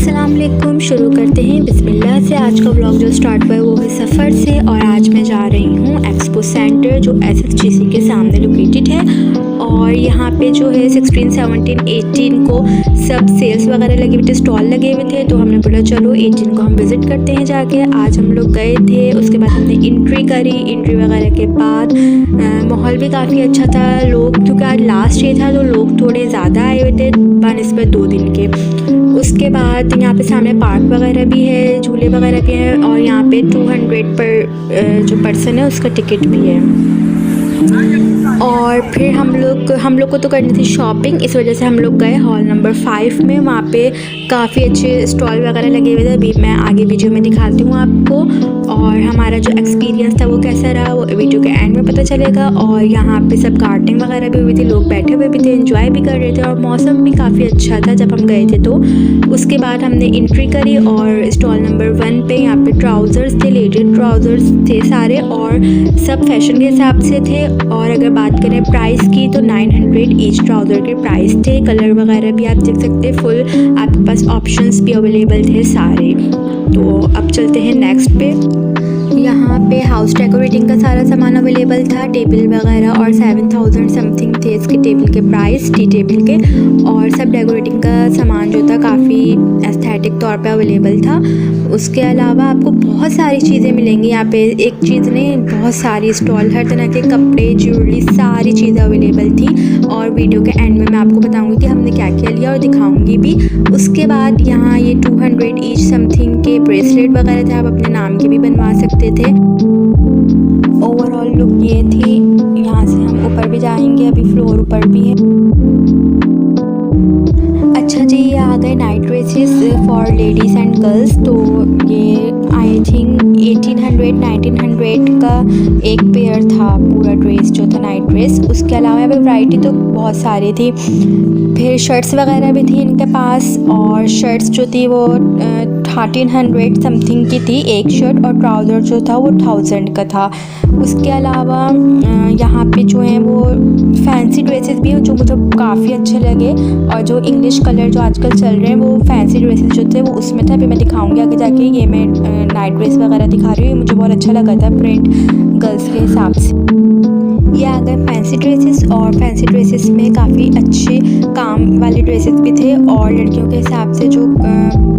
अस्सलाम वालेकुम। शुरू करते हैं बिस्मिल्लाह से। आज का व्लॉग जो स्टार्ट हुआ है वो है सफ़र से, और आज मैं जा रही हूँ एक्सपो सेंटर जो SSGC के सामने लोकेटेड है। और यहाँ पे जो है 16, 17, 18 को सब सेल्स वगैरह लगे हुए थे, स्टॉल लगे हुए थे। तो हमने बोला चलो 18 को हम विज़िट करते हैं जाके। आज हम लोग गए थे, उसके बाद हमने एंट्री करी। एंट्री वगैरह के बाद माहौल भी काफ़ी अच्छा था। लोग क्योंकि आज लास्ट डे था तो लोग थोड़े ज़्यादा आए हुए थे बनिस्बत 2 दिन के। उसके बाद यहाँ पे सामने पार्क वगैरह भी है, झूले वगैरह भी हैं, और यहाँ पे 200 पर जो पर्सन है उसका टिकट भी है। और फिर हम लोग को तो करनी थी शॉपिंग, इस वजह से हम लोग गए हॉल नंबर 5 में। वहाँ पे काफ़ी अच्छे स्टॉल वगैरह लगे हुए थे, अभी मैं आगे वीडियो में दिखाती हूँ आपको। और हमारा जो एक्सपीरियंस था वो कैसा रहा वो वीडियो के एंड में पता चलेगा। और यहाँ पे सब गार्डनिंग वगैरह भी हुई थी, लोग बैठे हुए भी थे, एंजॉय भी कर रहे थे, और मौसम भी काफ़ी अच्छा था जब हम गए थे। तो उसके बाद हमने एंट्री करी और स्टॉल नंबर 1 पे यहाँ पे ट्राउज़र्स थे, लेडीज ट्राउज़र्स थे सारे, और सब फैशन के हिसाब से थे। और अगर बात करें प्राइस की तो 900 ईच ट्राउज़र के प्राइस थे। कलर वगैरह भी आप देख सकते हैं, फुल आपके पास ऑप्शंस भी अवेलेबल थे सारे। तो अब चलते हैं नेक्स्ट पे। यहाँ पे हाउस डेकोरेटिंग का सारा सामान अवेलेबल था, टेबल वगैरह, और 7000 समथिंग थे इसके टेबल के प्राइस, टी टेबल के। और सब डेकोरेटिंग का सामान जो था काफ़ी एस्थेटिक तौर पे अवेलेबल था। उसके अलावा आपको बहुत सारी चीज़ें मिलेंगी यहाँ पे, एक चीज़ नहीं बहुत सारी स्टॉल, हर तरह के कपड़े, ज्वेलरी, सारी चीज़ें अवेलेबल थी। और वीडियो के एंड में मैं आपको बताऊँगी कि हमने क्या क्या लिया और दिखाऊँगी भी। उसके बाद यहाँ ये 200 ईच समथिंग के ब्रेसलेट वगैरह थे, आप अपने नाम के भी बनवा सकते थे। ओवरऑल लुक ये थी। यहाँ से हम ऊपर भी जाएंगे, अभी फ्लोर ऊपर भी है। अच्छा जी, ये आ गए night dresses for ladies and girls. तो ये आई थिंक 1800, 1900 का एक पेयर था पूरा ड्रेस जो था नाइट ड्रेस। उसके अलावा यहाँ पे वैरायटी तो बहुत सारी थी। फिर शर्ट्स वगैरह भी थी इनके पास, और शर्ट्स जो थी वो 1300 समथिंग की थी एक शर्ट, और ट्राउज़र जो था वो 1000 का था। उसके अलावा यहाँ पे जो है वो फैंसी ड्रेसेस भी हैं जो मुझे काफ़ी अच्छे लगे, और जो इंग्लिश कलर जो आजकल चल रहे हैं वो फैंसी ड्रेसेस जो थे वो उसमें था। अभी मैं दिखाऊंगी आगे जाके। ये मैं नाइट ड्रेस वगैरह दिखा रही हूँ, मुझे बहुत अच्छा लगा था प्रिंट गर्ल्स के हिसाब से। ये आ गए फैंसी ड्रेसेस, और फैंसी ड्रेसेस में काफ़ी अच्छे काम वाले ड्रेसेस भी थे, और लड़कियों के हिसाब से जो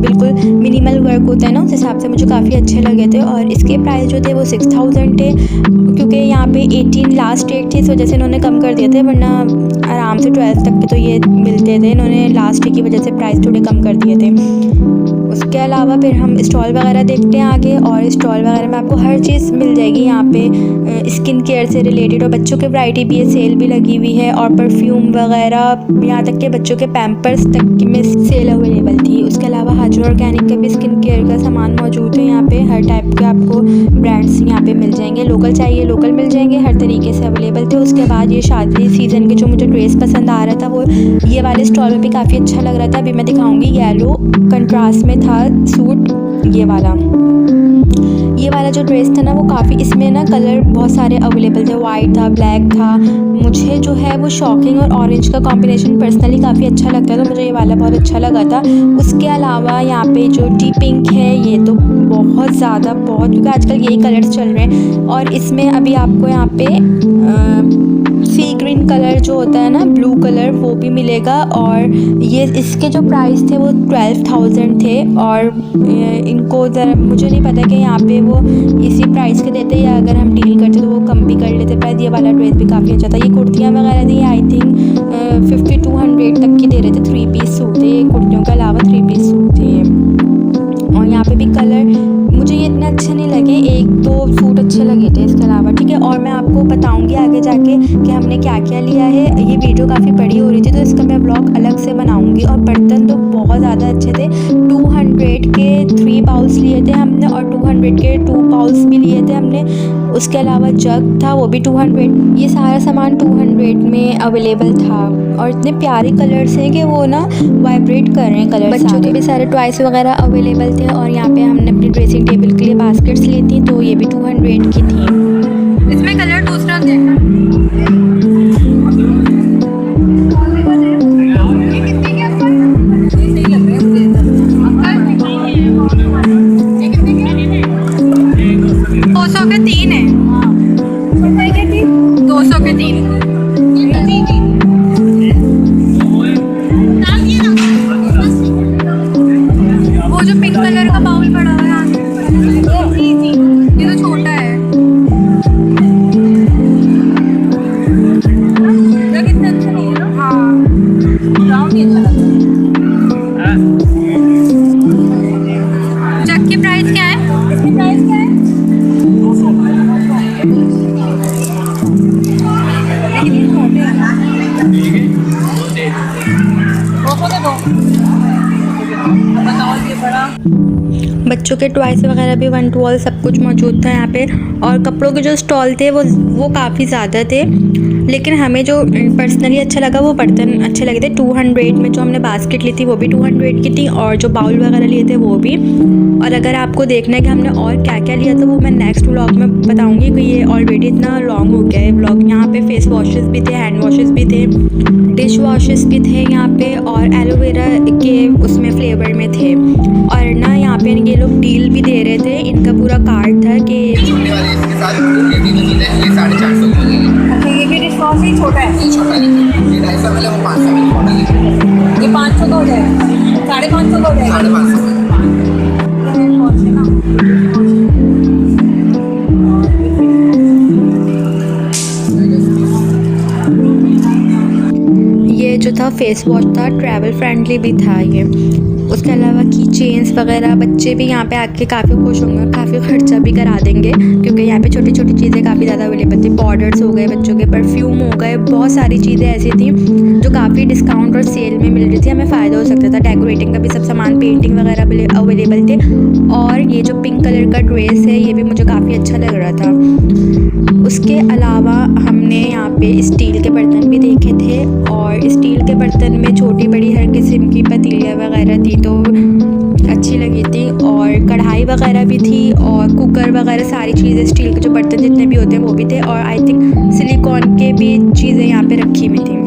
बिल्कुल मिनिमल वर्क होता है ना उस हिसाब से मुझे काफ़ी अच्छे लगे थे। और इसके प्राइस जो थे वो 6000 थे, क्योंकि यहाँ पे 18 लास्ट डेट थी इस वजह से इन्होंने कम कर दिए थे, वरना आराम से 12 तक के तो ये मिलते थे। इन्होंने लास्ट डे की वजह से प्राइस थोड़े कम कर दिए थे। उसके अलावा फिर हम स्टॉल वगैरह देखते हैं आगे, और स्टॉल वगैरह में आपको हर चीज़ मिल जाएगी यहाँ पे, स्किन केयर से रिलेटेड, और बच्चों की वैरायटी भी है, सेल भी लगी हुई है, और परफ्यूम वगैरह, यहाँ तक के बच्चों के पैम्पर्स तक की में सेल अवेलेबल थी। उसके अलावा हाजर ऑर्गेनिक का भी स्किन केयर का सामान मौजूद है यहाँ पे। हर टाइप के आपको ब्रांड्स यहाँ पे मिल जाएंगे, लोकल चाहिए लोकल मिल जाएंगे, हर तरीके से अवेलेबल थे। उसके बाद ये शादी सीज़न के जो मुझे ड्रेस पसंद आ रहा था वो ये वाले स्टॉल में भी काफ़ी अच्छा लग रहा था। अभी मैं दिखाऊँगी। येलो कंट्रास्ट में था सूट, ये वाला जो ड्रेस था ना वो काफ़ी, इसमें ना कलर बहुत सारे अवेलेबल थे, वाइट था, ब्लैक था। मुझे जो है वो शॉकिंग और ऑरेंज का कॉम्बिनेशन पर्सनली काफ़ी अच्छा लगता है, तो मुझे ये वाला बहुत अच्छा लगा था। उसके अलावा यहाँ पे जो डी पिंक है ये तो बहुत ज़्यादा क्योंकि आजकल यही कलर्स चल रहे हैं। और इसमें अभी आपको यहाँ पे सी ग्रीन कलर जो होता है ना, ब्लू कलर, वो भी मिलेगा। और ये इसके जो प्राइस थे वो 12000 थे, और इनको ज़रा मुझे नहीं पता कि यहाँ पे वो इसी प्राइस के देते या अगर हम डील करते तो वो कम भी कर लेते प्राइस। ये वाला ड्रेस भी काफ़ी अच्छा था। ये कुर्तियाँ वगैरह थी आई थिंक 50-200 तक की दे रहे थे। 3 पीस सूट थे, कुर्तियों के अलावा 3 पीस सूट थे। और यहाँ पे भी कलर मुझे ये इतने अच्छे नहीं लगे, 1-2 सूट अच्छे लगे थे इसके अलावा, ठीक है। और मैं आपको बताऊंगी आगे जाके कि हमने क्या क्या लिया है। ये वीडियो काफ़ी बड़ी हो रही थी तो इसका मैं ब्लॉग अलग से बनाऊंगी। और बर्तन तो बहुत ज़्यादा अच्छे थे। 200 के 3 बाउल्स लिए थे हमने, और 200 के 2 बाउल्स भी लिए थे हमने। उसके अलावा जग था वो भी 200। ये सारा सामान 200 में अवेलेबल था, और इतने प्यारे कलर्स हैं कि वो ना वाइब्रेट कर रहे हैं कलर। बच्चों के भी सारे टॉयस वगैरह अवेलेबल थे। और यहाँ पे हमने अपनी ड्रेसिंग टेबल के लिए बास्केट्स ली थी, तो ये भी 200 की थी। इसमें कलर दूसरा देखना। ये कितने के ऊपर? ये सही लग रहा है मुझे। वगैरह। बच्चों के टॉयस वगैरह भी वन टू ऑल सब कुछ मौजूद था यहाँ पे। और कपड़ों के जो स्टॉल थे वो काफ़ी ज़्यादा थे, लेकिन हमें जो पर्सनली अच्छा लगा वो बर्तन अच्छे लगे थे। 200 में जो हमने बास्केट ली थी वो भी 200 की थी, और जो बाउल वगैरह लिए थे वो भी। और अगर आपको देखना है कि हमने और क्या क्या लिया था वो मैं नेक्स्ट व्लॉग में बताऊंगी, क्योंकि ये ऑलरेडी इतना लॉन्ग हो गया है व्लॉग। यहाँ पे फेस वॉशेस भी थे, हैंड वॉशेस भी थे, डिश वॉशेस भी थे यहाँ पे, और एलोवेरा के उसमें फ्लेवर में थे। और ना यहाँ पे ये लोग डील भी दे रहे थे, इनका पूरा कार्ड था कि छोटे वाले इसके साथ ये तीनों चीज़ें ये 450 की मिलेगी। अच्छा, ये भी डिस्काउंट ही छोटा है। ये छोटा है, ये 250 मिले, वो 500 मिले मॉडल है। ये 500 का हो जाएगा, 550 का हो जाएगा। 550 में ये जो था फेस वॉश था ट्रैवल फ्रेंडली भी था ये। उसके अलावा की चेन्स वगैरह, बच्चे भी यहाँ पे आके काफ़ी खुश होंगे, काफ़ी खर्चा भी करा देंगे, क्योंकि यहाँ पे छोटी छोटी चीज़ें काफ़ी ज़्यादा अवेलेबल थी। पाउडर्स हो गए, बच्चों के परफ्यूम हो गए, बहुत सारी चीज़ें ऐसी थी जो काफ़ी डिस्काउंट और सेल में मिल रही थी, हमें फ़ायदा हो सकता था। डेकोरेटिंग का भी सब सामान, पेंटिंग वगैरह अवेलेबल थे। और ये जो पिंक कलर का ड्रेस है ये भी मुझे काफ़ी अच्छा लग रहा था। उसके अलावा हमने यहाँ पे स्टील के बर्तन भी देखे थे, और स्टील के बर्तन में छोटी बड़ी हर किस्म की पतीलियाँ वगैरह थी तो अच्छी लगी थी। और कढ़ाई वगैरह भी थी, और कुकर वगैरह सारी चीज़ें, स्टील के जो बर्तन जितने भी होते हैं वो भी थे। और आई थिंक सिलिकॉन के भी चीज़ें यहाँ पे रखी हुई थी।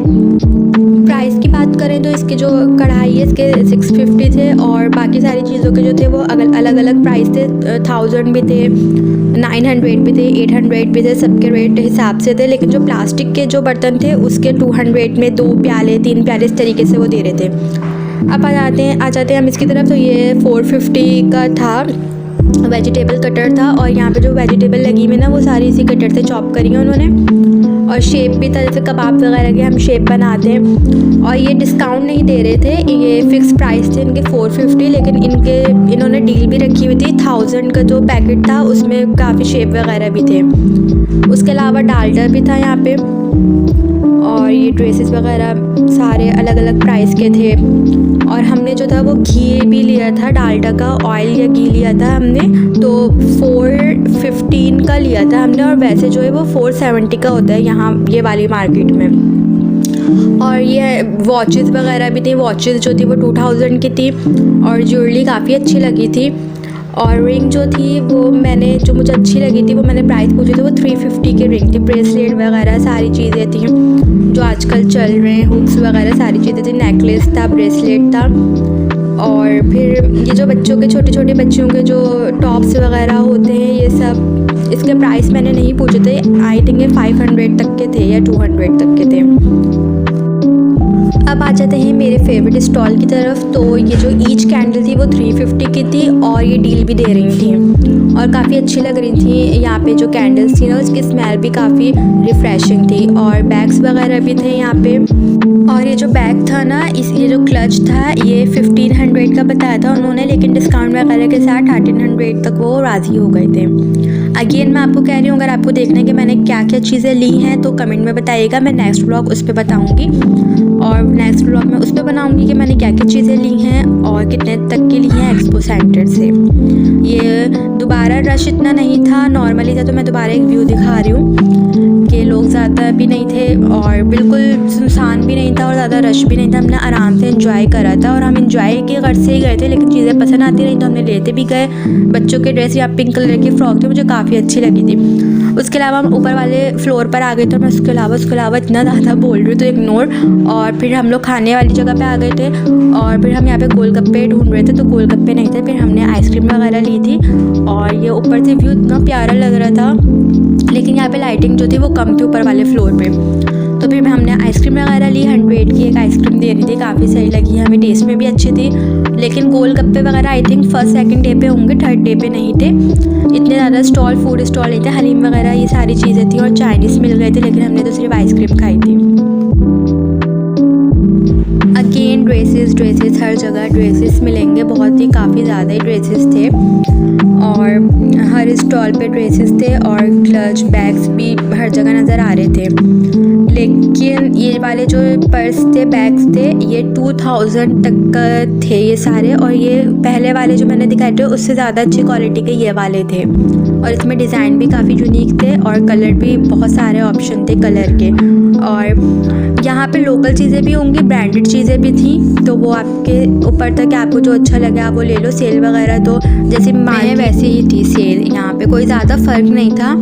प्राइस की बात करें तो इसके जो कढ़ाई है इसके 650 थे, और बाकी सारी चीज़ों के जो थे वो अलग अलग प्राइस थे। 1000 भी थे, 900 भी थे, 800 भी थे, सबके रेट हिसाब से थे। लेकिन जो प्लास्टिक के जो बर्तन थे उसके 200 में 2 प्याले 3 प्याले इस तरीके से वो दे रहे थे। अब आ जाते हैं हम इसकी तरफ। तो ये 450 का था, वेजिटेबल कटर था, और यहाँ पे जो वेजिटेबल लगी हुई ना वो सारी इसी कटर से चॉप करी है उन्होंने। और शेप भी था, जैसे कबाब वगैरह के हम शेप बनाते हैं। और ये डिस्काउंट नहीं दे रहे थे, ये फ़िक्स प्राइस थे इनके 450, लेकिन इन्होंने डील भी रखी हुई थी। 1000 का जो पैकेट था उसमें काफ़ी शेप वगैरह भी थे। उसके अलावा डालडा भी था यहाँ पे, और ये ड्रेसेस वगैरह सारे अलग अलग प्राइस के थे। और हमने जो था वो घी भी लिया था, डालडा का ऑयल या घी लिया था हमने, तो 415 का लिया था हमने। और वैसे जो है वो 470 का होता है यहाँ ये वाली मार्केट में। और ये वॉचेस वगैरह भी थी, वॉचेस जो थी वो 2000 की थी, और ज्वेलरी काफ़ी अच्छी लगी थी। और रिंग जो थी वो जो मुझे अच्छी लगी थी वो मैंने प्राइस पूछे थे, वो 350 की रिंग थी। ब्रेसलेट वगैरह सारी चीज़ें थी जो आजकल चल रहे हैं, हुक्स वगैरह सारी चीज़ें थी, नेकलेस था, ब्रेसलेट था। और फिर ये जो बच्चों के छोटे छोटे बच्चों के जो टॉप्स वगैरह होते हैं ये सब, इसके प्राइस मैंने नहीं पूछे थे। आई थिंक ये 500 तक के थे या 200 तक के थे। अब आ जाते हैं मेरे फेवरेट स्टॉल की तरफ। तो ये जो ईच कैंडल थी वो 350 की थी, और ये डील भी दे रही थी और काफ़ी अच्छी लग रही थी। यहाँ पे जो कैंडल्स थी ना उसकी स्मेल भी काफ़ी रिफ़्रेशिंग थी। और बैग्स वगैरह भी थे यहाँ पे। और ये जो बैग था ना, ये जो क्लच था ये 1500 का बताया था उन्होंने, लेकिन डिस्काउंट वगैरह के साथ 1300 तक वो राज़ी हो गए थे। अगेन मैं आपको कह रही हूँ, अगर आपको देखना है कि मैंने क्या क्या चीज़ें ली हैं तो कमेंट में बताइएगा, मैं नेक्स्ट व्लॉग उस पर बताऊँगी। और नेक्स्ट व्लॉग में उस पर बनाऊँगी कि मैंने क्या क्या चीज़ें ली हैं और कितने तक की ली हैं एक्सपो सेंटर से। ये दोबारा रश इतना नहीं था, नॉर्मली था, तो मैं दोबारा एक व्यू दिखा रही हूँ कि लोग ज़्यादा भी नहीं थे और बिल्कुल सुनसान भी नहीं था और ज़्यादा रश भी नहीं था। हमने आराम से एंजॉय करा था, और हम एंजॉय के घर से ही गए थे, लेकिन चीज़ें पसंद आती रही तो हमने लेते भी गए। बच्चों के ड्रेस या पिंक कलर की फ्रॉक थी, मुझे काफ़ी अच्छी लगी थी। उसके अलावा हम ऊपर वाले फ्लोर पर आ गए थे, मैं उसके अलावा इतना ज़्यादा बोल रही हूँ तो इग्नोर। और फिर हम लोग खाने वाली जगह पे आ गए थे, और फिर हम यहाँ पे गोलगप्पे ढूंढ रहे थे तो गोलगप्पे नहीं थे। फिर हमने आइसक्रीम वगैरह ली थी, और ये ऊपर से व्यू इतना प्यारा लग रहा था, लेकिन यहाँ पे लाइटिंग जो थी वो कम थी ऊपर वाले फ्लोर पे। तो फिर हमने आइसक्रीम वगैरह ली, 100 की एक आइसक्रीम दे रही थी, काफ़ी सही लगी हमें, टेस्ट में भी अच्छी थी। लेकिन गोलगप्पे वगैरह I think first second day पे होंगे, थर्ड डे पे नहीं थे। इतने ज़्यादा फूड स्टॉल नहीं थे, हलीम वगैरह ये सारी चीज़ें थी, और चाइनीज़ मिल गए थे, लेकिन हमने तो सिर्फ आइसक्रीम खाई थी। अगेन ड्रेसेस हर जगह ड्रेसेस मिलेंगे, बहुत ही काफ़ी ज़्यादा ही ड्रेसेस थे। और हर स्टॉल पे ड्रेसेस थे और क्लच बैग्स भी हर जगह नज़र आ रहे थे। लेकिन ये वाले जो पर्स थे, बैग्स थे, ये 2000 तक का थे ये सारे, और ये पहले वाले जो मैंने दिखाए थे उससे ज़्यादा अच्छी क्वालिटी के ये वाले थे। और इसमें डिज़ाइन भी काफ़ी यूनिक थे और कलर भी बहुत सारे ऑप्शन थे कलर के। और यहाँ पे लोकल चीज़ें भी होंगी, ब्रांडेड चीज़ें भी थी, तो वो आपके ऊपर था कि आपको जो अच्छा लगे आप वो ले लो। सेल वगैरह तो जैसे माने वैसे ही थी सेल, यहाँ पे कोई ज़्यादा फ़र्क नहीं था,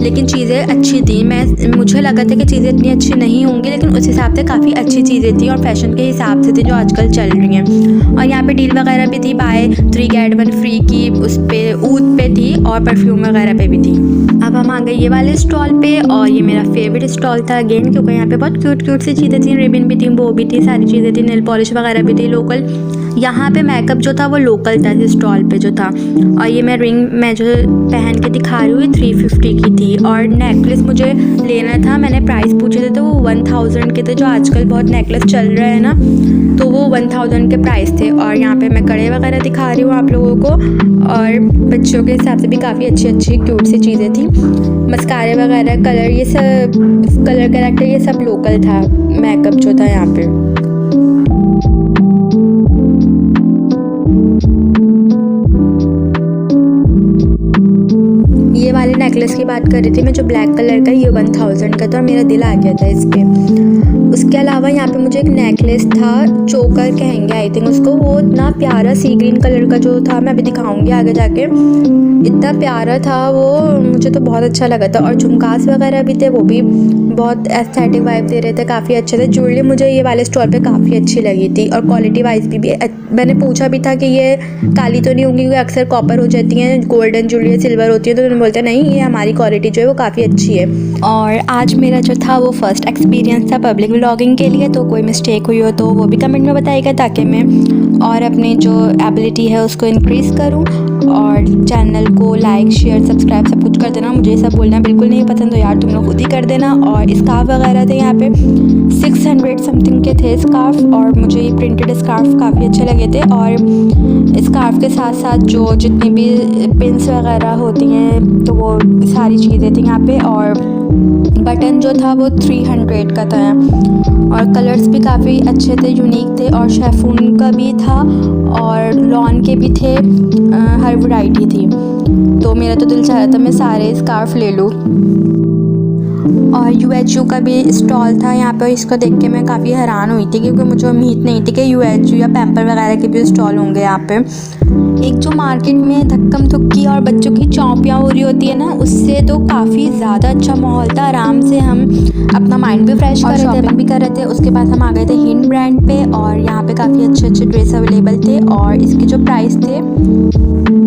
लेकिन चीज़ें अच्छी थी। मुझे लगा था कि चीज़ें इतनी अच्छी नहीं होंगी, लेकिन उस हिसाब से काफ़ी अच्छी चीज़ें थी और फैशन के हिसाब से थी जो आजकल चल रही हैं। और यहाँ पे डील वगैरह भी थी, बाय 3 get 1 फ्री की उस पर ऊद पे थी और परफ्यूम वगैरह पे भी थी। अब हम आ गए ये वाले स्टॉल पे, और ये मेरा फेवरेट स्टॉल था अगेन, क्योंकि यहाँ पे बहुत क्यूट सी चीज़ें थी, रिबन भी थी, वो भी थी, सारी चीज़ें थी, नेल पॉलिश वगैरह भी थी लोकल। यहाँ पे मेकअप जो था वो लोकल था इस स्टॉल पे जो था। और ये मैं रिंग मैं जो पहन के दिखा रही हूँ 350 की थी। और नेकलेस मुझे लेना था, मैंने प्राइस पूछे थे तो वो 1000 के थे, जो आजकल बहुत नेकलेस चल रहा है ना, तो वो 1000 के प्राइस थे। और यहाँ पे मैं कड़े वगैरह दिखा रही हूँ आप लोगों को, और बच्चों के हिसाब से भी काफ़ी अच्छी क्यूट सी चीज़ें थी। मस्कारे वगैरह, कलर, ये सब कलर करेक्टर ये सब लोकल था, मेकअप जो था यहाँ पे। ये वाले नेकलेस की बात कर रही थी मैं, जो ब्लैक कलर का, ये 1000 का था और मेरा दिल आ गया था इस पर। उसके अलावा यहाँ पे मुझे एक नेकलेस था, चोकर कहेंगे आई थिंक उसको, वो इतना प्यारा सी ग्रीन कलर का जो था, मैं अभी दिखाऊंगी आगे जाके, इतना प्यारा था वो, मुझे तो बहुत अच्छा लगा था। और झुमकास वगैरह भी थे, वो भी बहुत एस्थेटिक वाइब दे रहे थे, काफ़ी अच्छे थे। ज्वेलरी मुझे ये वाले स्टोर पे काफ़ी अच्छी लगी थी, और क्वालिटी वाइज भी मैंने पूछा भी था कि ये काली तो नहीं होंगी, क्योंकि अक्सर कॉपर हो जाती हैं, गोल्डन ज्वेलरी सिल्वर होती है, तो उन्होंने बोलते नहीं, ये हमारी क्वालिटी जो है वो काफ़ी अच्छी है। और आज मेरा जो था वो फर्स्ट एक्सपीरियंस था पब्लिक व्लॉगिंग के लिए, तो कोई मिस्टेक हुई हो तो वो भी कमेंट में बताइएगा, ताकि मैं और अपनी जो एबिलिटी है उसको इंक्रीज़ करूँ। और चैनल को लाइक, शेयर, सब्सक्राइब सब कुछ कर देना। मुझे ये सब बोलना बिल्कुल नहीं पसंद, तो यार तुम लोग खुद ही कर देना। और स्कार्फ वगैरह थे यहाँ पे 600 समथिंग के थे स्कार्फ, और मुझे ये प्रिंटेड स्कार्फ काफ़ी अच्छे लगे थे। और स्कार्फ के साथ साथ जो जितनी भी पिन्स वगैरह होती हैं तो वो सारी चीज़ें थी यहाँ पे। और बटन जो था वो 300 का था, और कलर्स भी काफ़ी अच्छे थे, यूनिक थे। और शेफून का भी था और लॉन के भी थे, हर वैरायटी थी। तो मेरा तो दिल चाह रहा था मैं सारे स्कार्फ ले लूँ। और UHU का भी स्टॉल था यहाँ पे, इसको देख के मैं काफ़ी हैरान हुई थी, क्योंकि मुझे उम्मीद नहीं थी कि UHU या पैम्पर वगैरह के भी स्टॉल होंगे यहाँ पे। एक जो मार्केट में धक्कम धुक्की और बच्चों की चौंपियाँ हो रही होती है ना, उससे तो काफ़ी ज़्यादा अच्छा माहौल था, आराम से हम अपना माइंड भी फ्रेश कर रहे थे, भी कर रहे थे। उसके बाद हम आ गए थे हिंट ब्रांड पे, और यहाँ पे काफ़ी अच्छे ड्रेस अवेलेबल थे, और इसके जो प्राइस थे,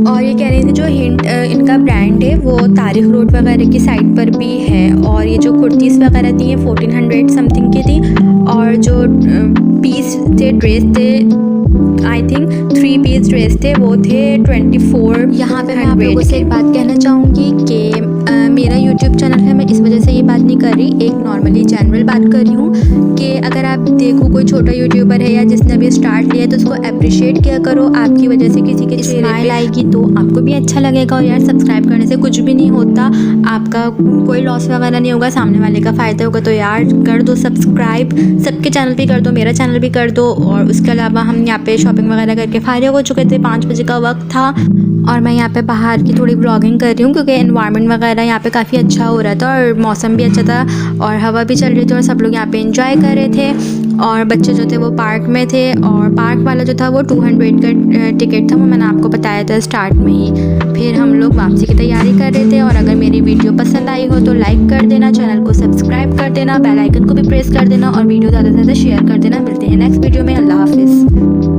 और ये कह रहे थे जो हिंट इनका ब्रांड है वो तारिक रोड वगैरह की साइड पर भी है। और ये जो कुर्तीज़ वगैरह थी ये 1400 समथिंग की थी, और जो पीस थे, ड्रेस थे, आई थिंक 3 पीस ड्रेस थे, वो थे 24। यहाँ पे मैं आप लोगों से एक बात कहना चाहूँगी कि मेरा YouTube चैनल है, मैं इस वजह से ये बात नहीं कर रही, एक नॉर्मली जनरल बात कर रही हूँ कि अगर आप देखो कोई छोटा यूट्यूबर है या जिसने अभी स्टार्ट लिया है, तो उसको अप्रिशिएट किया करो। आपकी वजह से किसी के स्माइल आएगी तो आपको भी अच्छा लगेगा। और यार सब्सक्राइब करने से कुछ भी नहीं होता, आपका कोई लॉस वगैरह नहीं होगा, सामने वाले का फ़ायदा होगा। तो यार कर दो सब्सक्राइब, सबके चैनल भी कर दो, मेरा चैनल भी कर दो। और उसके अलावा हम यहाँ पे शॉपिंग वगैरह करके फारिग हो चुके थे, 5 बजे का वक्त था, और मैं यहाँ पे बाहर की थोड़ी व्लॉगिंग कर रही हूँ, क्योंकि एनवायरनमेंट वगैरह यहाँ पे काफ़ी अच्छा हो रहा था, और मौसम भी अच्छा था, और हवा भी चल रही थी, और सब लोग यहाँ पे एंजॉय कर रहे थे। और बच्चे जो थे वो पार्क में थे, और पार्क वाला जो था वो 200 का टिकट था, वो मैंने आपको बताया था स्टार्ट में ही। फिर हम लोग वापसी की तैयारी कर रहे थे। और अगर मेरी वीडियो पसंद आई हो तो लाइक कर देना, चैनल को सब्सक्राइब कर देना, बेल आइकन को भी प्रेस कर देना, और वीडियो ज़्यादा से ज़्यादा शेयर कर देना। मिलते हैं नेक्स्ट वीडियो में, अल्लाह हाफिज़।